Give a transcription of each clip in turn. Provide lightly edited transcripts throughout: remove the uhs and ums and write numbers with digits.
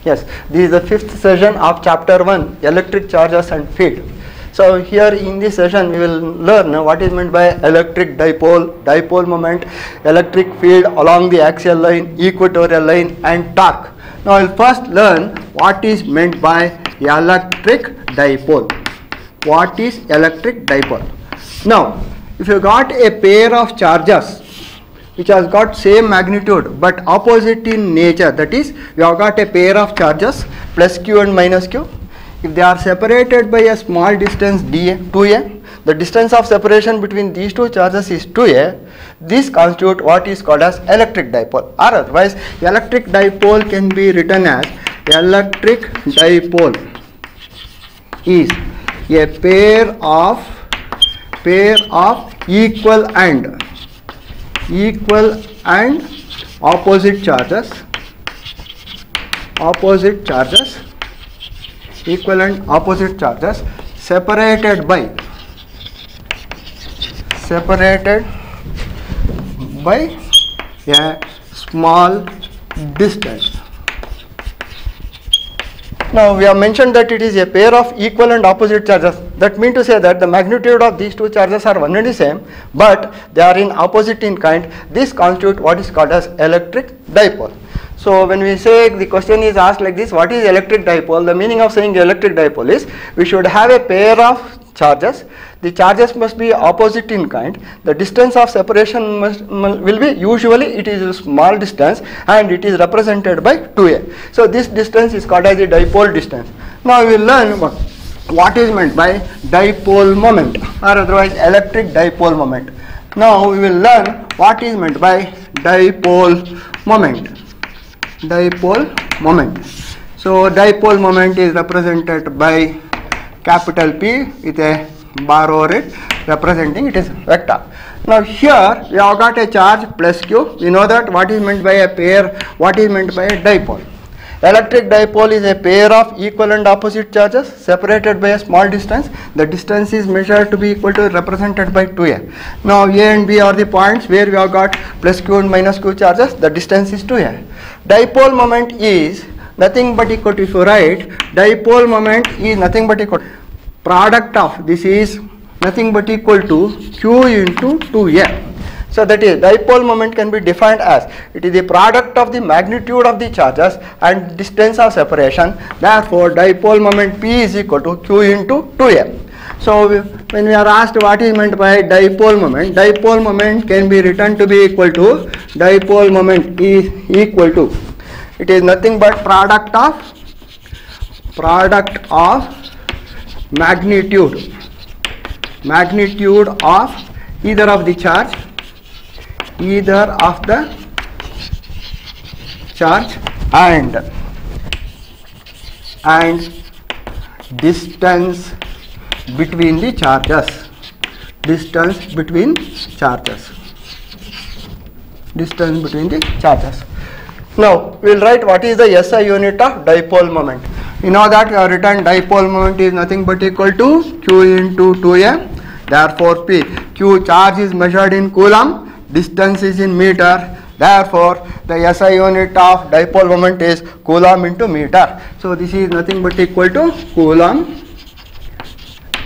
Yes, this is the 5th session of chapter 1, electric charges and field. So here in this session we will learn what is meant by electric dipole, dipole moment, electric field along the axial line, equatorial line and torque. Now we will first learn what is meant by electric dipole. What is electric dipole? Now if you got a pair of charges which has got same magnitude but opposite in nature, that is we have got a pair of charges plus q and minus q. If they are separated by a small distance dA, 2a, the distance of separation between these two charges is 2a, this constitutes what is called as electric dipole, or otherwise electric dipole can be written as electric dipole is a pair of equal and opposite charges, equal and opposite charges separated by a small distance. Now we have mentioned that it is a pair of equal and opposite charges. That means to say that the magnitude of these two charges are one and the same, but they are in opposite in kind. This constitutes what is called as electric dipole. So when we say the question is asked like this, what is electric dipole? The meaning of saying electric dipole is we should have a pair of charges. The charges must be opposite in kind. The distance of separation will be, usually it is a small distance and it is represented by 2a. So this distance is called as the dipole distance. Now we will learn what is meant by dipole moment, or otherwise electric dipole moment. Now we will learn what is meant by dipole moment. Dipole moment. So dipole moment is represented by capital P with a bar over it, representing it is vector. Now here we have got a charge plus q. We know that what is meant by a pair, what is meant by a dipole. Electric dipole is a pair of equal and opposite charges separated by a small distance. The distance is measured to be equal to represented by 2a. Now a and b are the points where we have got plus q and minus q charges. The distance is 2a. Dipole moment is nothing but equal to, if you write, dipole moment is nothing but equal to product of, this is nothing but equal to q into 2a. So that is, dipole moment can be defined as it is the product of the magnitude of the charges and distance of separation. Therefore dipole moment P is equal to q into 2a. So when we are asked what is meant by dipole moment can be written to be equal to, dipole moment is equal to, it is nothing but product of magnitude of either of the charge and distance between the charges. Now we will write what is the SI unit of dipole moment. You know that we have written dipole moment is nothing but equal to q into 2a. Therefore P, q charge is measured in coulomb, distance is in meter. Therefore the SI unit of dipole moment is coulomb into meter. So this is nothing but equal to coulomb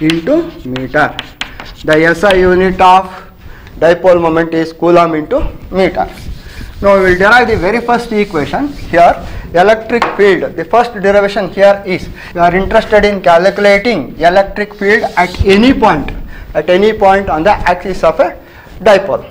into meter. The SI unit of dipole moment is coulomb into meter. Now we will derive the very first equation here. Electric field, the first derivation here is, you are interested in calculating electric field at any point on the axis of a dipole.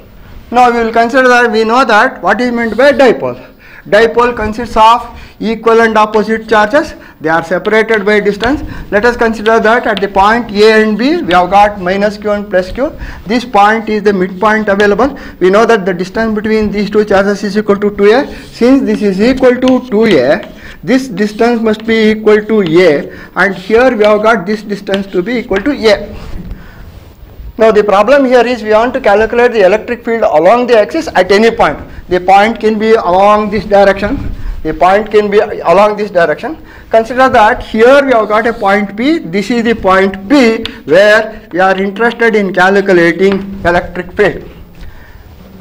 Now we will consider that we know that what is meant by dipole. Dipole consists of equal and opposite charges. They are separated by distance. Let us consider that at the point A and B we have got minus q and plus q. This point is the midpoint available. We know that the distance between these two charges is equal to 2a. Since this is equal to 2a, this distance must be equal to a, and here we have got this distance to be equal to a. Now the problem here is we want to calculate the electric field along the axis at any point. The point can be along this direction. Consider that here we have got a point P. This is the point P where we are interested in calculating electric field.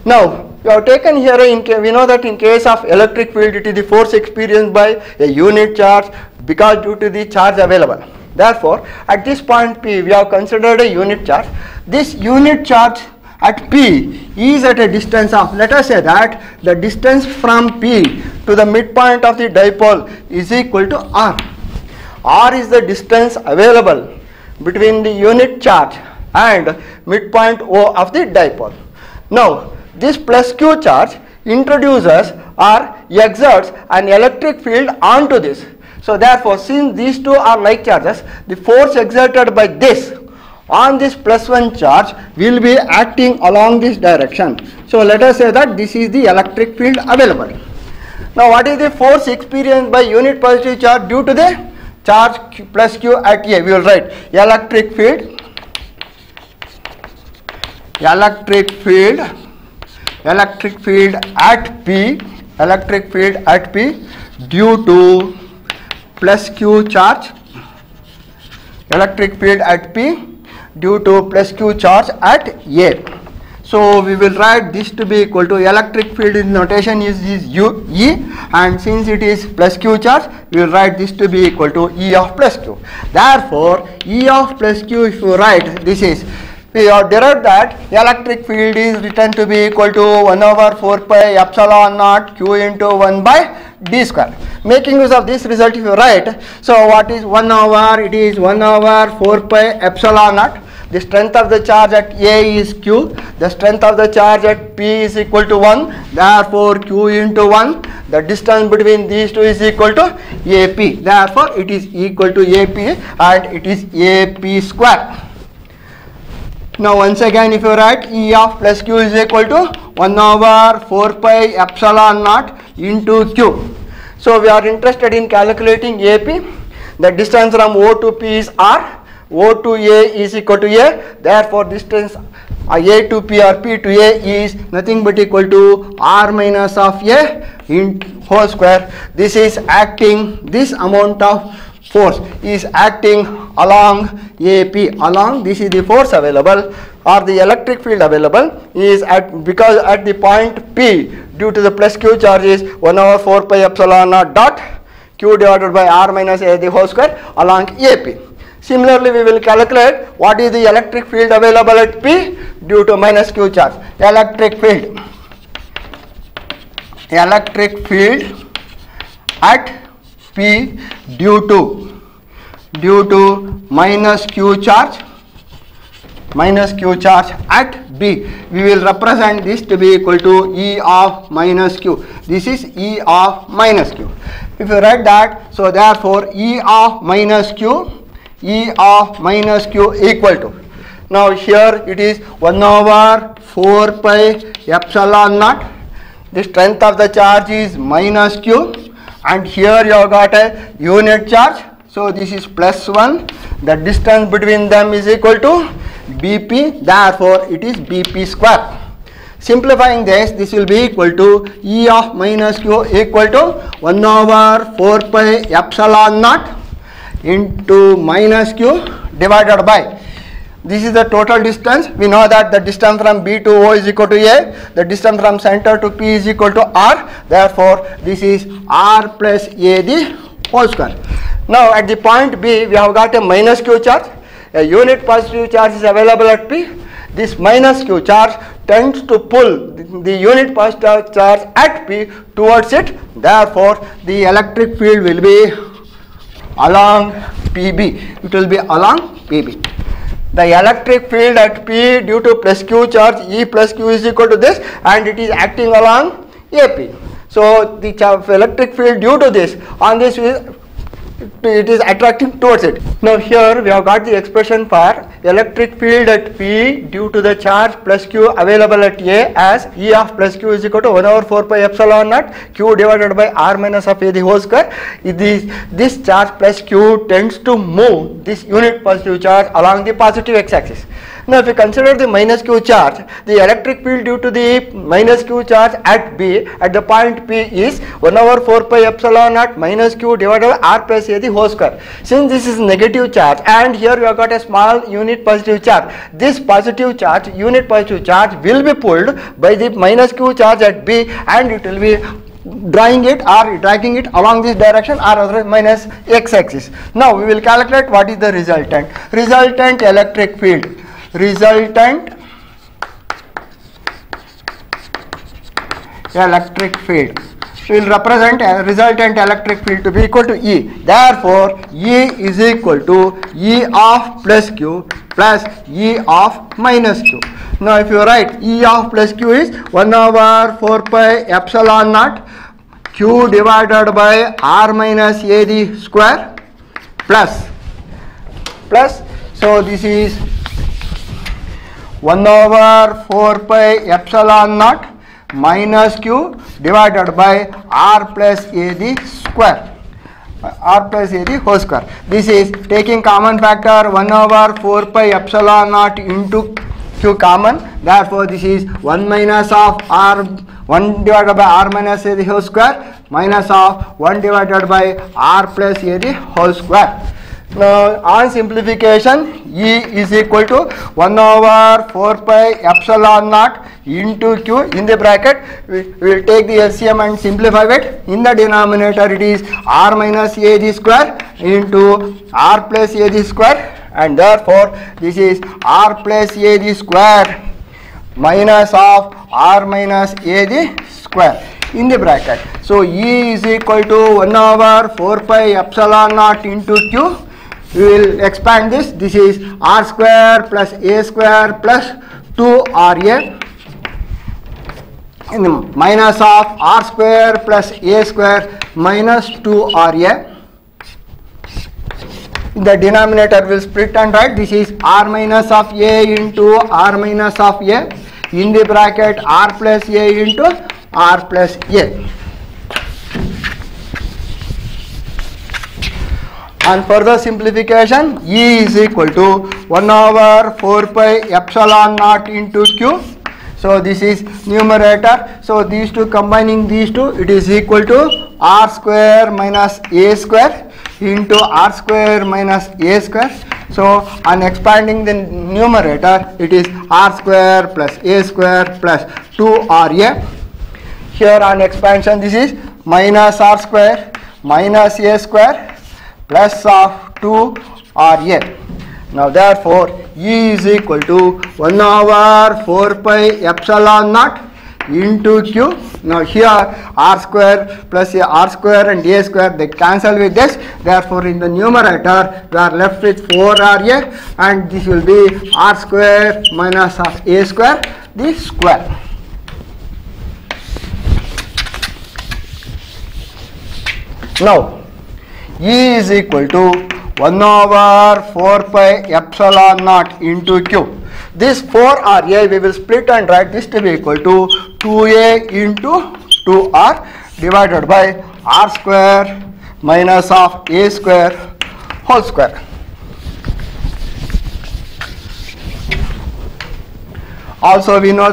Now we have taken here, we know that in case of electric field, it is the force experienced by a unit charge because due to the charge available. Therefore, at this point P, we have considered a unit charge. This unit charge at P is at a distance of, let us say that the distance from P to the midpoint of the dipole is equal to R. R is the distance available between the unit charge and midpoint O of the dipole. Now, this plus Q charge introduces or exerts an electric field onto this. So therefore, since these two are like charges, the force exerted by this on this plus 1 charge will be acting along this direction. So let us say that this is the electric field available. Now what is the force experienced by unit positive charge due to the charge Q plus Q at A? We will write electric field at P due to plus Q charge, electric field at P due to plus Q charge at A. So we will write this to be equal to electric field in notation is U E, and since it is plus Q charge, we will write this to be equal to E of plus Q. Therefore, E of plus Q, if you write this is, we have derived that electric field is written to be equal to 1 over 4 pi epsilon naught Q into 1 by d square. Making use of this result, if you write, so what is 1 over, it is 1 over 4 pi epsilon naught. The strength of the charge at A is Q, the strength of the charge at P is equal to 1, therefore Q into 1, the distance between these two is equal to AP, therefore it is equal to AP and it is AP square. Now once again, if you write E of plus Q is equal to 1 over 4 pi epsilon naught into Q. So we are interested in calculating AP. The distance from O to P is R. O to A is equal to A. Therefore, distance A to P or P to A is nothing but equal to R minus of A into whole square. This is acting, this amount of force is acting along AP, along, this is the force available or the electric field available is at, because at the point P due to the plus Q charge is 1 over 4 pi epsilon naught dot Q divided by R minus A the whole square along AP. Similarly, we will calculate what is the electric field available at P due to minus Q charge. Electric field at P due to minus Q charge at B. We will represent this to be equal to E of minus Q. This is E of minus Q. If you write that, so therefore E of minus Q equal to, now here it is 1 over 4 pi epsilon naught. The strength of the charge is minus Q, and here you have got a unit charge. So this is plus 1. The distance between them is equal to BP. Therefore, it is BP square. Simplifying this will be equal to E of minus Q equal to 1 over 4 pi epsilon naught into minus Q divided by, this is the total distance. We know that the distance from B to O is equal to A, the distance from center to P is equal to R. Therefore, this is R plus A the whole square. Now at the point B, we have got a minus Q charge. A unit positive charge is available at P. This minus Q charge tends to pull the unit positive charge at P towards it. Therefore, the electric field will be along PB. It will be along PB. The electric field at P due to plus Q charge, E plus Q is equal to this, and it is acting along AP. So the electric field due to this on this it is attracting towards it. Now here we have got the expression for electric field at P due to the charge plus Q available at A as E of plus Q is equal to 1 over 4 pi epsilon naught Q divided by R minus of A the whole square. This charge plus Q tends to move this unit positive charge along the positive x-axis. Now if you consider the minus q charge, the electric field due to the minus q charge at B at the point P is 1 over 4 pi epsilon naught minus q divided by r plus a the whole square. Since this is negative charge and here we have got a small unit positive charge, this positive charge, unit positive charge will be pulled by the minus q charge at B and it will be drawing it or dragging it along this direction or otherwise minus x axis. Now we will calculate what is the resultant. Resultant electric field. Resultant electric field. We will represent a resultant electric field to be equal to E. Therefore, E is equal to E of plus Q plus E of minus Q. Now if you write E of plus Q is 1 over 4 pi epsilon naught Q divided by R minus A the square plus, so this is 1 over 4 pi epsilon naught minus Q divided by R plus A the square, R plus A the whole square. This is taking common factor 1 over 4 pi epsilon naught into Q common. Therefore, this is 1 minus of R, 1 divided by R minus A the whole square minus of 1 divided by R plus A the whole square. Now on simplification, E is equal to 1 over 4 pi epsilon naught into Q. In the bracket we will take the LCM and simplify it. In the denominator it is R minus A the square into R plus A the square, and therefore this is R plus A the square minus of R minus A the square in the bracket. So E is equal to 1 over 4 pi epsilon naught into Q. We will expand this. This is R square plus A square plus 2RA in the minus of R square plus A square minus 2RA. In the denominator will split and write this is R minus of A into R minus of A in the bracket R plus A into R plus A. And further simplification, E is equal to 1 over 4 pi epsilon naught into Q. So this is numerator. So these two, combining these two, it is equal to R square minus A square into R square minus A square. So on expanding the numerator, it is R square plus A square plus 2RA. Here on expansion, this is minus R square minus A square plus of 2RA. Now therefore E is equal to 1 over 4 pi epsilon naught into Q. Now here R square plus R square and A square, they cancel with this. Therefore in the numerator we are left with 4RA, and this will be R square minus of A square the square. Now E is equal to 1 over 4 pi epsilon naught into Q. This 4RA we will split and write this to be equal to 2A into 2R divided by R square minus of A square whole square. Also we know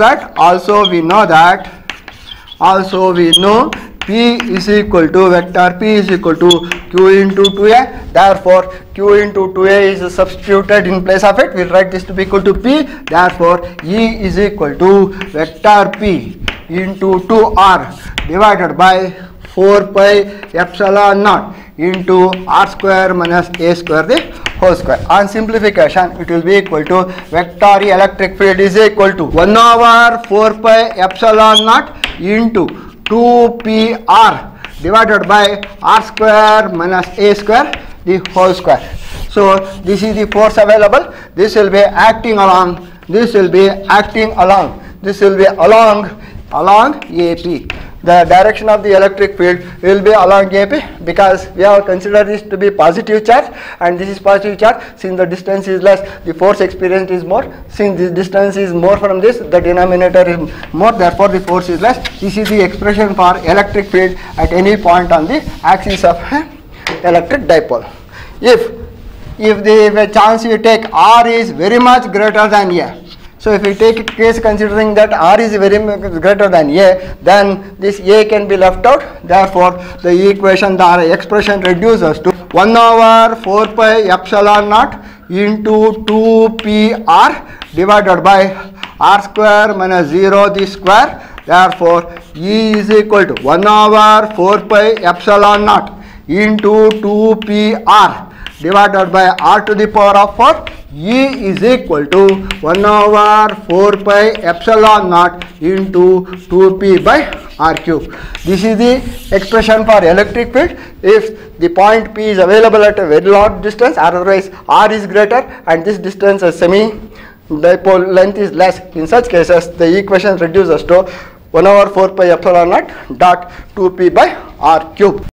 P is equal to vector P is equal to Q into 2A. Therefore Q into 2A is substituted in place of it. We will write this to be equal to P. Therefore E is equal to vector P into 2R divided by 4 pi epsilon naught into R square minus A square the whole square. On simplification, it will be equal to vector electric field is equal to 1 over 4 pi epsilon naught into 2PR divided by R square minus A square the whole square. So this is the force available. This will be acting along, this will be acting along, this will be along AP. The direction of the electric field will be along AP, because we have considered this to be positive charge and this is positive charge. Since the distance is less, the force experienced is more. Since the distance is more from this, the denominator is more, therefore the force is less. This is the expression for electric field at any point on the axis of electric dipole. If if the chance you take R is very much greater than A. So if we take a case considering that R is very much greater than A, then this A can be left out. Therefore, the equation, the expression reduces to 1 over 4 pi epsilon naught into 2pr divided by r square minus 0 the square. Therefore, E is equal to 1 over 4 pi epsilon naught into 2pr divided by r to the power of 4. E is equal to 1 over 4 pi epsilon naught into 2p by r cube. This is the expression for electric field if the point P is available at a very large distance, otherwise r is greater and this distance is semi-dipole length is less. In such cases, the equation reduces to 1 over 4 pi epsilon naught dot 2p by r cube.